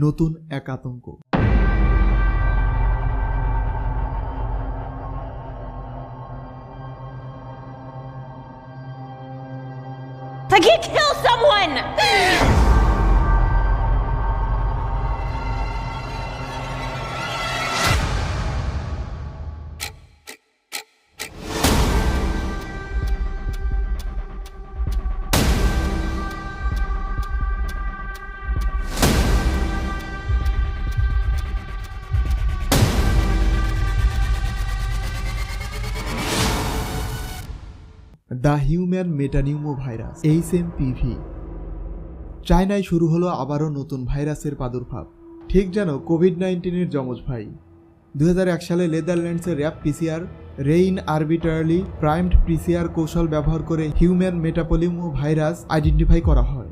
নতুন এক আতঙ্ক। Like he killed someone! The human metapneumo virus HMPV। চায়নায় শুরু হলো আবারও নতুন ভাইরাসের প্রাদুর্ভাব, ঠিক যেন কোভিড-19-এর যমজ ভাই। 2001 সালে নেদারল্যান্ডসের র্যাপ পিসিআর রেইন আরবিট্রারিলি প্রাইমড পিসিআর কৌশল ব্যবহার করে হিউম্যান মেটাপলিউমো ভাইরাস আইডেন্টিফাই করা হয়।